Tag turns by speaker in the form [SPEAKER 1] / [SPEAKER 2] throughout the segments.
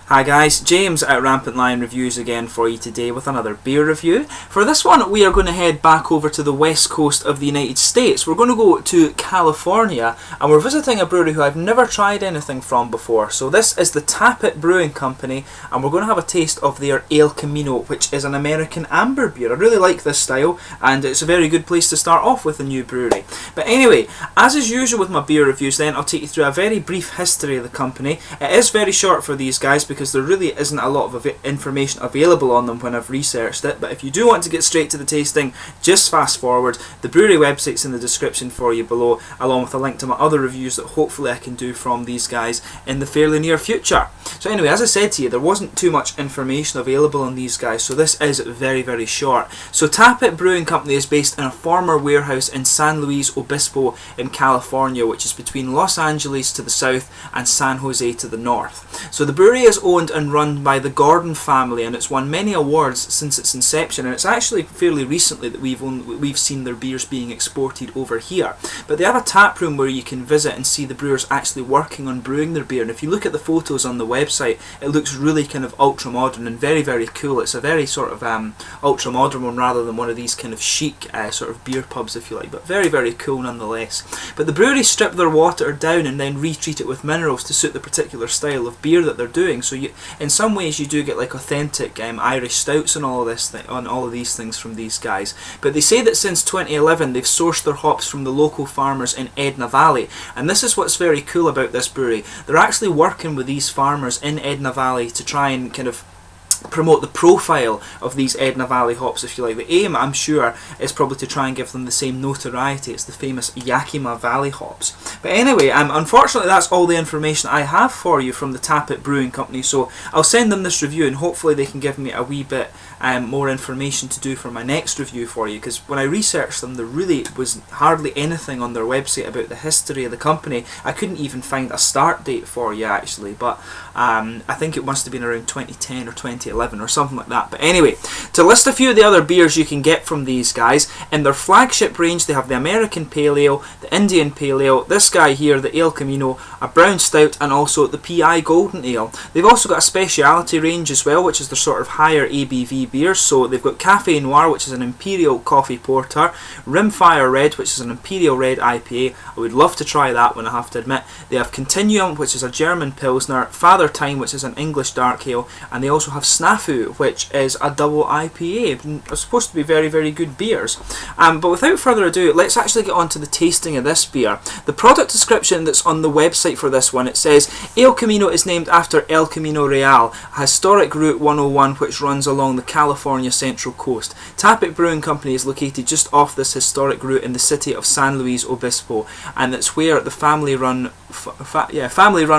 [SPEAKER 1] Hi guys, James at Rampant Lion Reviews again for you today with another beer review. For this one we are going to head back over to the west coast of the United States. We're going to go to California and we're visiting a brewery who I've never tried anything from before. So this is the It Brewing Company and we're going to have a taste of their El Camino, which is an American amber beer. I really like this style and it's a very good place to start off with a new brewery. But anyway, as is usual with my beer reviews then, I'll take you through a very brief history of the company. It is very short for these guys because there really isn't a lot of information available on them when I've researched it, but if you do want to get straight to the tasting, just fast forward. The brewery website's in the description for you below, along with a link to my other reviews that hopefully I can do from these guys in the fairly near future. So anyway, as I said to you, there wasn't too much information available on these guys, so this is very, very short. So It Brewing Company is based in a former warehouse in San Luis Obispo in California, which is between Los Angeles to the south and San Jose to the north. So the brewery is owned and run by the Gordon family and it's won many awards since its inception, and it's actually fairly recently that we've seen their beers being exported over here. But they have a tap room where you can visit and see the brewers actually working on brewing their beer, and if you look at the photos on the website it looks really kind of ultra modern and very, very cool. It's a very sort of ultra modern one rather than one of these kind of chic sort of beer pubs if you like, but very, very cool nonetheless. But the brewery strip their water down and then retreat it with minerals to suit the particular style of beer that they're doing. So in some ways you do get like authentic Irish stouts and all of these things from these guys. But they say that since 2011 they've sourced their hops from the local farmers in Edna Valley, and this is what's very cool about this brewery. They're actually working with these farmers in Edna Valley to try and kind of promote the profile of these Edna Valley hops if you like. The aim, I'm sure, is probably to try and give them the same notoriety as the famous Yakima Valley hops. But anyway, unfortunately that's all the information I have for you from the It Brewing Company, so I'll send them this review and hopefully they can give me a wee bit more information to do for my next review for you, because when I researched them there really was hardly anything on their website about the history of the company. I couldn't even find a start date for you actually, but I think it must have been around 2010 or 2011 or something like that. But anyway, to list a few of the other beers you can get from these guys, in their flagship range they have the American Pale Ale, the Indian Pale Ale, this guy here, the El Camino, a brown stout, and also the PI Golden Ale. They've also got a speciality range as well, which is their sort of higher ABV beers. So they've got Cafe Noir, which is an Imperial Coffee Porter, Rimfire Red, which is an Imperial Red IPA. I would love to try that one, I have to admit. They have Continuum, which is a German Pilsner, Father Time, which is an English Dark Ale, and they also have Snafu, which is a double IPA. They're supposed to be very, very good beers. But without further ado, let's actually get on to the tasting of this beer. The product description that's on the website for this one, it says, El Camino is named after El Camino Real, a historic Route 101 which runs along the California Central Coast. It Brewing Company is located just off this historic route in the city of San Luis Obispo, and it's where the family-run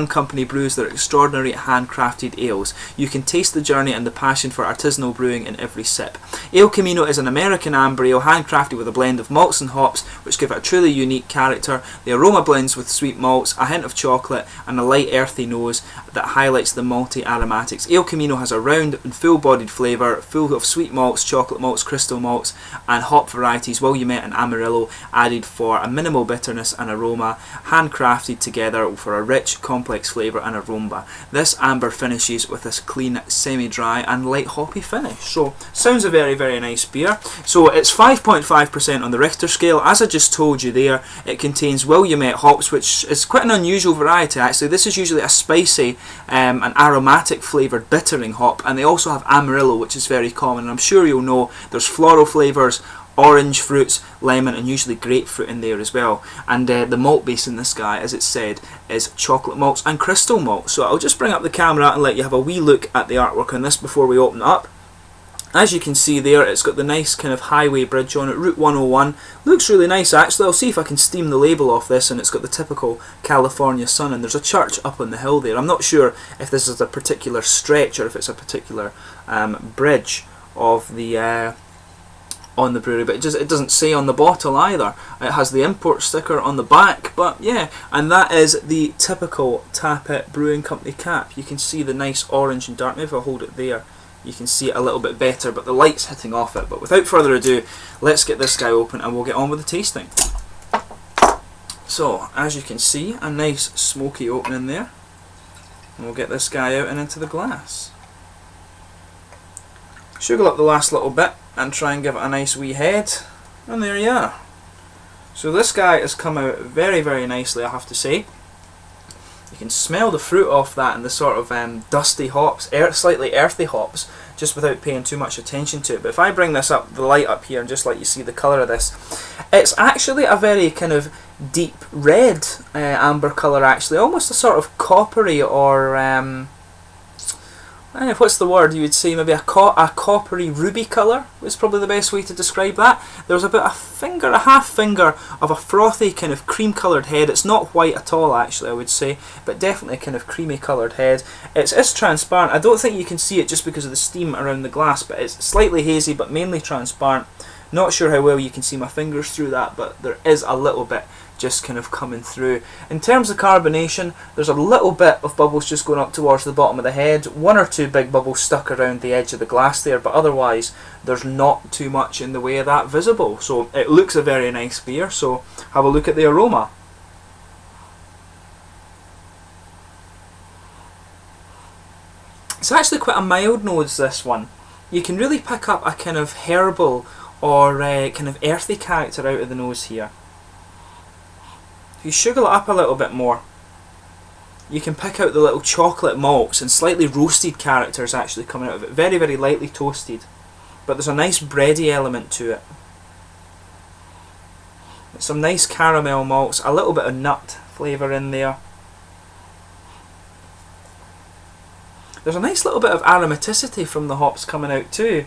[SPEAKER 1] company brews their extraordinary handcrafted ales. You can taste the journey and the passion for artisanal brewing in every sip. El Camino is an American amber ale handcrafted with a blend of malts and hops which give it a truly unique character. The aroma blends with sweet malts, a hint of chocolate, and a light earthy nose that highlights the malty aromatics. El Camino has a round and full-bodied flavour, full of sweet malts, chocolate malts, crystal malts, and hop varieties, Willamette and Amarillo, added for a minimal bitterness and aroma, handcrafted together for a rich, complex flavour and aroma. This amber finishes with this clean, semi-dry and light hoppy finish. So, sounds a very, very nice beer. So it's 5.5% on the Richter scale. As I just told you there, it contains Willamette hops, which is quite an unusual variety actually. This is usually a spicy and aromatic flavoured bittering hop, and they also have Amarillo, which is very common, and I'm sure you'll know there's floral flavours, orange fruits, lemon, and usually grapefruit in there as well. And the malt base in this guy, as it said, is chocolate malts and crystal malt. So I'll just bring up the camera and let you have a wee look at the artwork on this before we open it up. As you can see there, it's got the nice kind of highway bridge on it, Route 101. Looks really nice actually. I'll see if I can steam the label off this, and it's got the typical California sun, and there's a church up on the hill there. I'm not sure if this is a particular stretch or if it's a particular bridge of the on the brewery, but it doesn't say on the bottle either. It has the import sticker on the back, but yeah, and that is the typical It Brewing Company cap. You can see the nice orange and dark. Maybe if I hold it there you can see it a little bit better, but the light's hitting off it. But without further ado, let's get this guy open and we'll get on with the tasting. So, as you can see, a nice smoky opening there. And we'll get this guy out and into the glass. Sugar up the last little bit and try and give it a nice wee head. And there you are. So this guy has come out very, very nicely, I have to say. You can smell the fruit off that and the sort of dusty hops, slightly earthy hops, just without paying too much attention to it. But if I bring this up, the light up here, and just let you see the colour of this, it's actually a very kind of deep red amber colour, actually, almost a sort of coppery or what's the word you would say, maybe a coppery ruby colour is probably the best way to describe that. There's about a half finger of a frothy kind of cream coloured head. It's not white at all, actually, I would say, but definitely a kind of creamy coloured head. It's transparent. I don't think you can see it just because of the steam around the glass, but it's slightly hazy but mainly transparent. Not sure how well you can see my fingers through that, but there is a little bit just kind of coming through. In terms of carbonation, there's a little bit of bubbles just going up towards the bottom of the head, one or two big bubbles stuck around the edge of the glass there, but otherwise there's not too much in the way of that visible. So it looks a very nice beer, so have a look at the aroma. It's actually quite a mild nose, this one. You can really pick up a kind of herbal or kind of earthy character out of the nose here. If you sugar it up a little bit more, you can pick out the little chocolate malts and slightly roasted characters actually coming out of it. Very, very lightly toasted, but there's a nice bready element to it. Some nice caramel malts, a little bit of nut flavour in there. There's a nice little bit of aromaticity from the hops coming out too,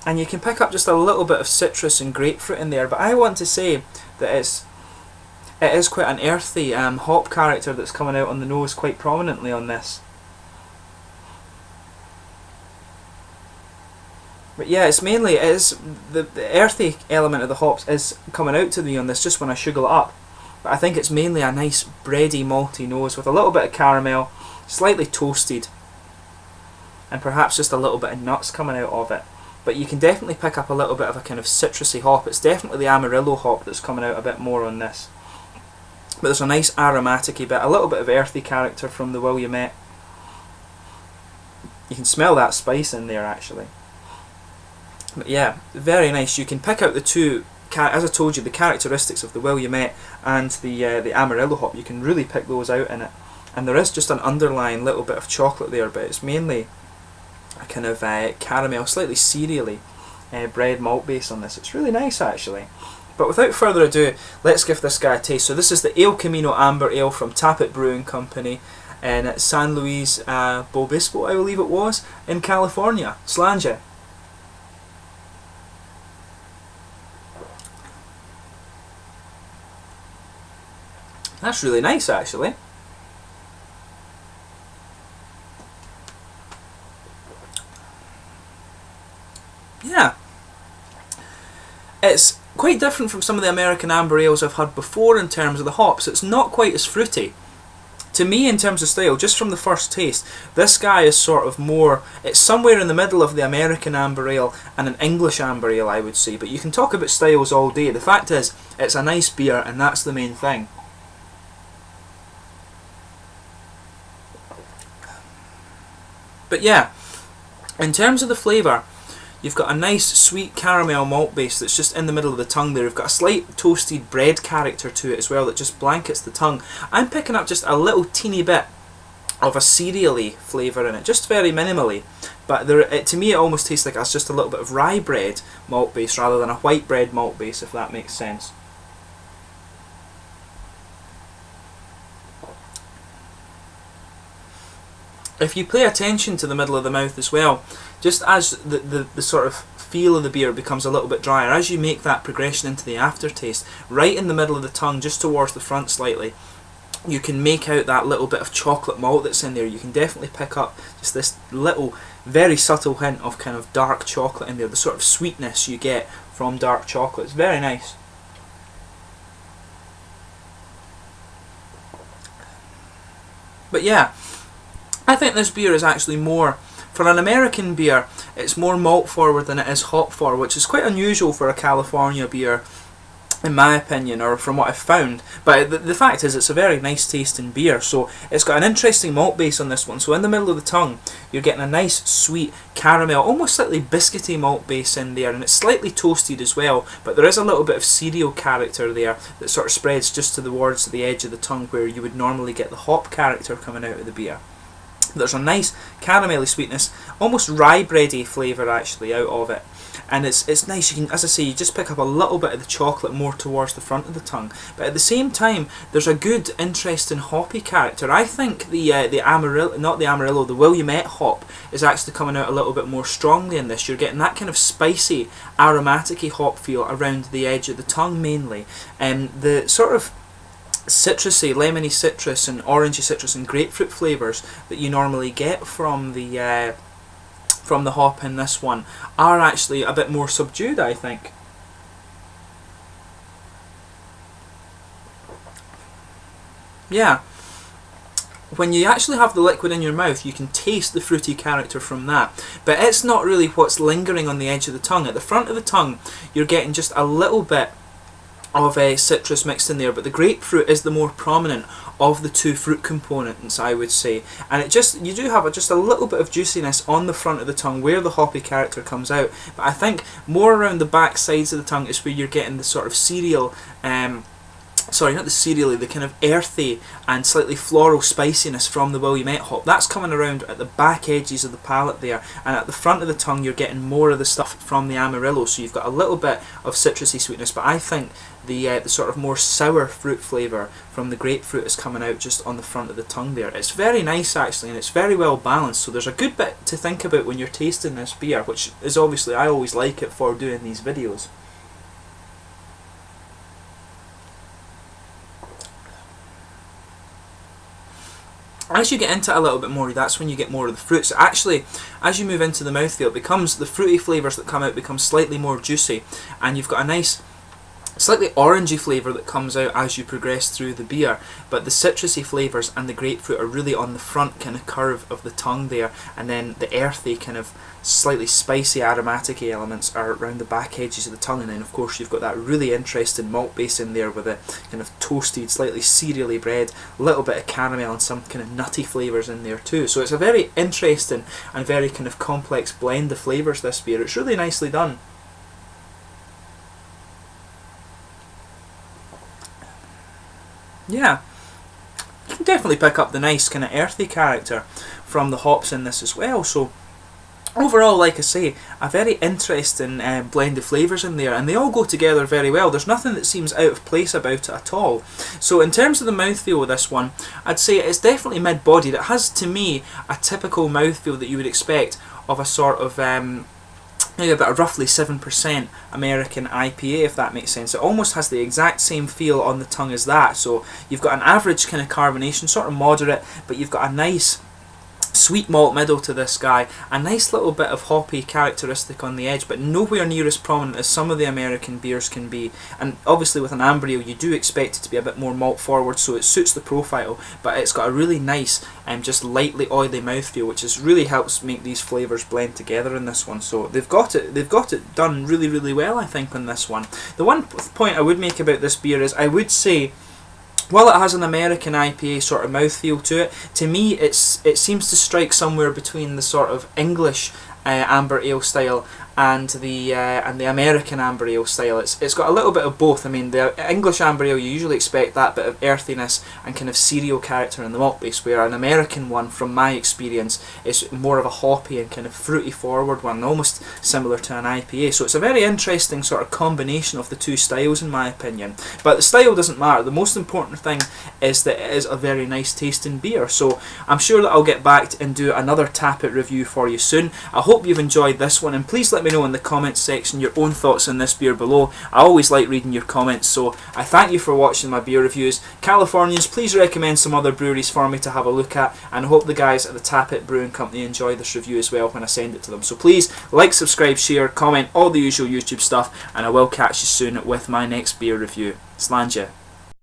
[SPEAKER 1] and you can pick up just a little bit of citrus and grapefruit in there, but I want to say that it is quite an earthy hop character that's coming out on the nose quite prominently on this. But yeah, it's mainly, the earthy element of the hops is coming out to me on this just when I sugar it up. But I think it's mainly a nice bready malty nose with a little bit of caramel, slightly toasted, and perhaps just a little bit of nuts coming out of it. But you can definitely pick up a little bit of a kind of citrusy hop. It's definitely the Amarillo hop that's coming out a bit more on this. But there's a nice aromatic-y bit, a little bit of earthy character from the Williamette. You can smell that spice in there actually. But yeah, very nice. You can pick out the two, as I told you, the characteristics of the Williamette and the Amarillo hop. You can really pick those out in it. And there is just an underlying little bit of chocolate there, but it's mainly a kind of caramel, slightly cereally bread malt base on this. It's really nice actually. But without further ado, let's give this guy a taste. So this is the Camino Amber Ale from It Brewing Company in San Luis Obispo, I believe it was, in California. Slange. That's really nice actually. Yeah. It's quite different from some of the American amber ales I've had before in terms of the hops. It's not quite as fruity. To me, in terms of style, just from the first taste, this guy is sort of more, it's somewhere in the middle of the American amber ale and an English amber ale, I would say. But you can talk about styles all day. The fact is, it's a nice beer and that's the main thing. But yeah, in terms of the flavour, you've got a nice sweet caramel malt base that's just in the middle of the tongue there. You've got a slight toasted bread character to it as well that just blankets the tongue. I'm picking up just a little teeny bit of a cereally flavour in it, just very minimally. But to me it almost tastes like it's just a little bit of rye bread malt base rather than a white bread malt base, if that makes sense. If you pay attention to the middle of the mouth as well, just as the sort of feel of the beer becomes a little bit drier, as you make that progression into the aftertaste, right in the middle of the tongue, just towards the front slightly, you can make out that little bit of chocolate malt that's in there. You can definitely pick up just this little, very subtle hint of kind of dark chocolate in there, the sort of sweetness you get from dark chocolate. It's very nice. But yeah, I think this beer is actually more, for an American beer, it's more malt forward than it is hop forward, which is quite unusual for a California beer. in my opinion, or from what I've found. But the fact is, it's a very nice tasting beer. So it's got an interesting malt base on this one. So in the middle of the tongue, you're getting a nice sweet caramel, almost slightly biscuity malt base in there, and it's slightly toasted as well. But there is a little bit of cereal character there that sort of spreads just towards the edge of the tongue, where you would normally get the hop character coming out of the beer. There's a nice caramelly sweetness, almost rye bready flavour actually out of it. And it's nice. You can, as I say, you just pick up a little bit of the chocolate more towards the front of the tongue, but at the same time, there's a good, interesting hoppy character. I think the Amarillo, not the Amarillo, the Williamette hop is actually coming out a little bit more strongly in this. You're getting that kind of spicy, aromatic-y hop feel around the edge of the tongue mainly, and the sort of citrusy, lemony citrus and orangey citrus and grapefruit flavours that you normally get from the hop in this one are actually a bit more subdued, I think. Yeah. When you actually have the liquid in your mouth, you can taste the fruity character from that. But it's not really what's lingering on the edge of the tongue. At the front of the tongue, you're getting just a little bit of citrus mixed in there, but the grapefruit is the more prominent of the two fruit components, I would say. And you do have just a little bit of juiciness on the front of the tongue where the hoppy character comes out, but I think more around the back sides of the tongue is where you're getting the sort of cereal, sorry, not the cereally, the kind of earthy and slightly floral spiciness from the Williamette hop. That's coming around at the back edges of the palate there, and at the front of the tongue you're getting more of the stuff from the Amarillo, so you've got a little bit of citrusy sweetness, but I think the sort of more sour fruit flavour from the grapefruit is coming out just on the front of the tongue there. It's very nice actually, and it's very well balanced, so there's a good bit to think about when you're tasting this beer, which is obviously, I always like it for doing these videos. As you get into it a little bit more, that's when you get more of the fruits. Actually, as you move into the mouthfeel, it becomes, the fruity flavours that come out become slightly more juicy, and you've got a nice slightly orangey flavour that comes out as you progress through the beer, but the citrusy flavours and the grapefruit are really on the front kind of curve of the tongue there, and then the earthy kind of slightly spicy aromatic elements are around the back edges of the tongue, and then of course you've got that really interesting malt base in there with a kind of toasted, slightly cereally bread, a little bit of caramel and some kind of nutty flavours in there too. So it's a very interesting and very kind of complex blend of flavours, this beer. It's really nicely done. Yeah, you can definitely pick up the nice kind of earthy character from the hops in this as well. So overall, like I say, a very interesting blend of flavours in there, and they all go together very well. There's nothing that seems out of place about it at all. So in terms of the mouthfeel of this one, I'd say it's definitely mid-bodied. It has, to me, a typical mouthfeel that you would expect of a sort of maybe about a roughly 7% American IPA, if that makes sense. It almost has the exact same feel on the tongue as that. So you've got an average kind of carbonation, sort of moderate, but you've got a nice sweet malt middle to this guy, a nice little bit of hoppy characteristic on the edge, but nowhere near as prominent as some of the American beers can be. And obviously with an amber ale you do expect it to be a bit more malt forward, so it suits the profile, but it's got a really nice just lightly oily mouthfeel, which really helps make these flavours blend together in this one. So they've got it done really, really well, I think, on this one. The one point I would make about this beer is, I would say, while it has an American IPA sort of mouthfeel to it, to me it seems to strike somewhere between the sort of English amber ale style and the American amber ale style. It's got a little bit of both. I mean, the English amber ale, you usually expect that bit of earthiness and kind of cereal character in the malt base, where an American one, from my experience, is more of a hoppy and kind of fruity forward one, almost similar to an IPA. So it's a very interesting sort of combination of the two styles, in my opinion. But the style doesn't matter. The most important thing is that it is a very nice tasting beer. So I'm sure that I'll get back and do another Tap It review for you soon. I hope you've enjoyed this one, and please let me know in the comments section your own thoughts on this beer below. I always like reading your comments, so I thank you for watching my beer reviews. Californians, please recommend some other breweries for me to have a look at, and I hope the guys at the Tap It Brewing Company enjoy this review as well when I send it to them. So please like, subscribe, share, comment, all the usual YouTube stuff, and I will catch you soon with my next beer review. Slàinte.